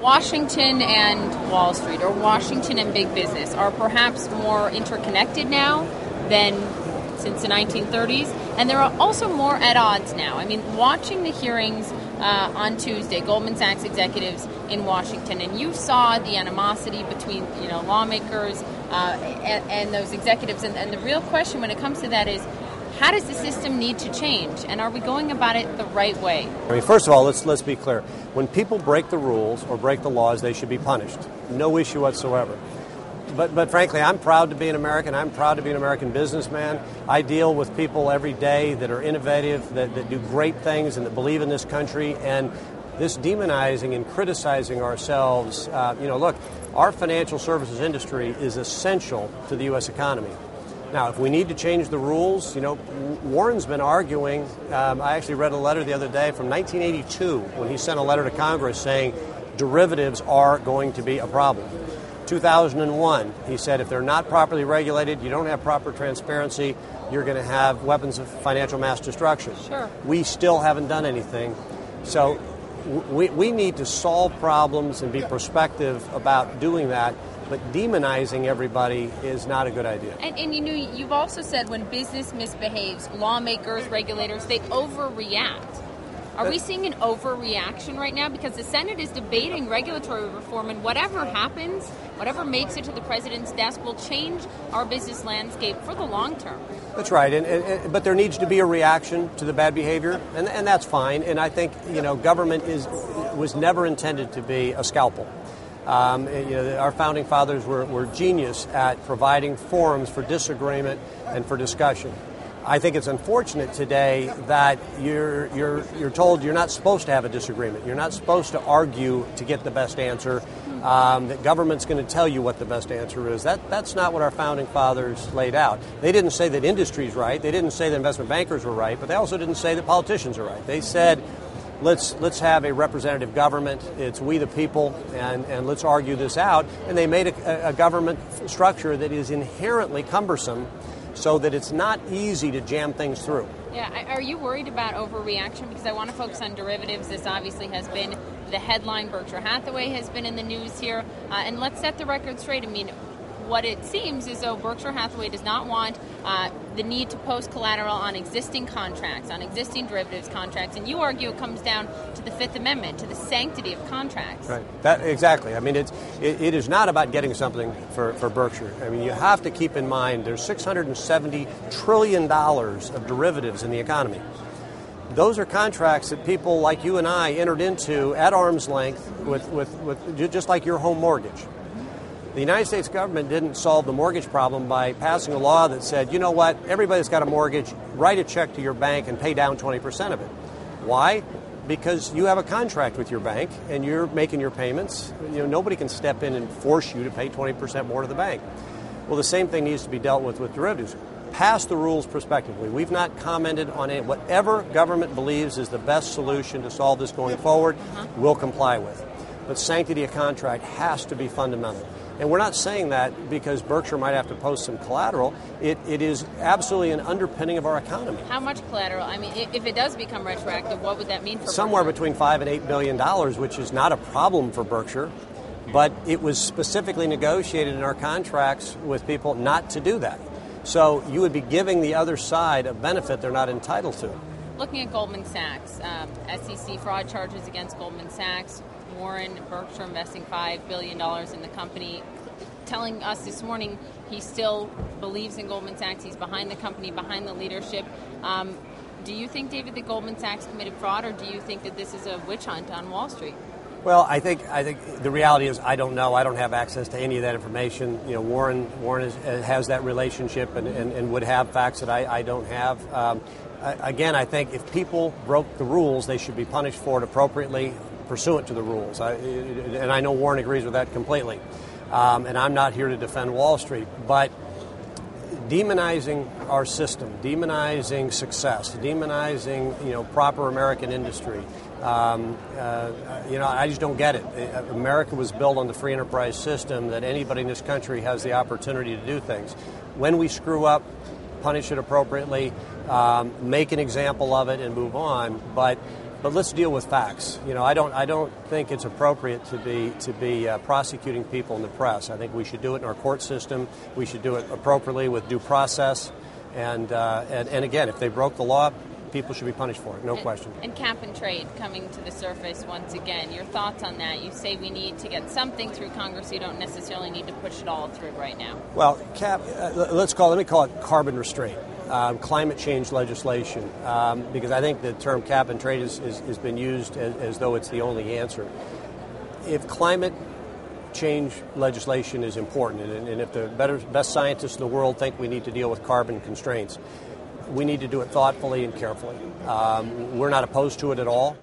Washington and Wall Street, or Washington and big business, are perhaps more interconnected now than since the 1930s, and they're also more at odds now. I mean, watching the hearings on Tuesday, Goldman Sachs executives in Washington, and you saw the animosity between lawmakers and those executives, and the real question when it comes to that is, how does the system need to change, and are we going about it the right way? I mean, first of all, let's be clear. When people break the rules or break the laws, they should be punished. No issue whatsoever. But frankly, I'm proud to be an American. I'm proud to be an American businessman. I deal with people every day that are innovative, that do great things, and that believe in this country. And this demonizing and criticizing ourselves, look, our financial services industry is essential to the U.S. economy. Now, if we need to change the rules, Warren's been arguing. I actually read a letter the other day from 1982 when he sent a letter to Congress saying derivatives are going to be a problem. 2001, he said if they're not properly regulated, you don't have proper transparency, you're going to have weapons of financial mass destruction. Sure. We still haven't done anything. So we need to solve problems and be prospective about doing that. But demonizing everybody is not a good idea. And you've also said when business misbehaves, lawmakers, regulators, they overreact. Are we seeing an overreaction right now? Because the Senate is debating regulatory reform, and whatever happens, whatever makes it to the president's desk will change our business landscape for the long term. That's right, but there needs to be a reaction to the bad behavior, and that's fine. And I think government was never intended to be a scalpel. Our founding fathers were genius at providing forums for disagreement and for discussion. I think it's unfortunate today that you're told you're not supposed to have a disagreement. You're not supposed to argue to get the best answer. That government's going to tell you what the best answer is. That's not what our founding fathers laid out. They didn't say that industry's right. They didn't say that investment bankers were right. But they also didn't say that politicians are right. They said, let's have a representative government. It's we the people, and let's argue this out. And they made a government structure that is inherently cumbersome, so that it's not easy to jam things through. Yeah, are you worried about overreaction? Because I want to focus on derivatives. This obviously has been the headline. Berkshire Hathaway has been in the news here. And let's set the record straight. I mean, what it seems is though Berkshire Hathaway does not want the need to post collateral on existing contracts, on existing derivatives contracts. And you argue it comes down to the Fifth Amendment, to the sanctity of contracts. Right. Exactly. I mean, it is not about getting something for Berkshire. I mean, you have to keep in mind there's $670 trillion of derivatives in the economy. Those are contracts that people like you and I entered into at arm's length with just like your home mortgage. The United States government didn't solve the mortgage problem by passing a law that said, you know what, everybody that's got a mortgage, write a check to your bank and pay down 20% of it. Why? Because you have a contract with your bank and you're making your payments. Nobody can step in and force you to pay 20% more to the bank. Well, the same thing needs to be dealt with derivatives. Pass the rules prospectively. We've not commented on it. Whatever government believes is the best solution to solve this going forward, we'll comply with. But sanctity of contract has to be fundamental. And we're not saying that because Berkshire might have to post some collateral. It is absolutely an underpinning of our economy. How much collateral? I mean, if it does become retroactive, what would that mean for Somewhere Berkshire? between $5 and $8 billion, which is not a problem for Berkshire. But it was specifically negotiated in our contracts with people not to do that. So you would be giving the other side a benefit they're not entitled to. Looking at Goldman Sachs, SEC fraud charges against Goldman Sachs, Warren, Berkshire investing $5 billion in the company, telling us this morning he still believes in Goldman Sachs. He's behind the company, behind the leadership. Do you think, David, that Goldman Sachs committed fraud, or do you think that this is a witch hunt on Wall Street? Well, I think the reality is I don't know. I don't have access to any of that information. Warren has that relationship and would have facts that I don't have. Again, I think if people broke the rules, they should be punished for it appropriately, pursuant to the rules. And I know Warren agrees with that completely. And I'm not here to defend Wall Street, but demonizing our system, demonizing success, demonizing proper American industry. I just don't get it. America was built on the free enterprise system that anybody in this country has the opportunity to do things. When we screw up, punish it appropriately, make an example of it, and move on. But But let's deal with facts. I don't think it's appropriate to be prosecuting people in the press. I think we should do it in our court system. We should do it appropriately with due process. And again, if they broke the law, people should be punished for it, no question. And cap and trade coming to the surface once again. Your thoughts on that? You say we need to get something through Congress. You don't necessarily need to push it all through right now. Well, let me call it carbon restraint, climate change legislation, because I think the term cap and trade has been used as though it's the only answer. If climate change legislation is important, and if the best scientists in the world think we need to deal with carbon constraints, we need to do it thoughtfully and carefully. We're not opposed to it at all.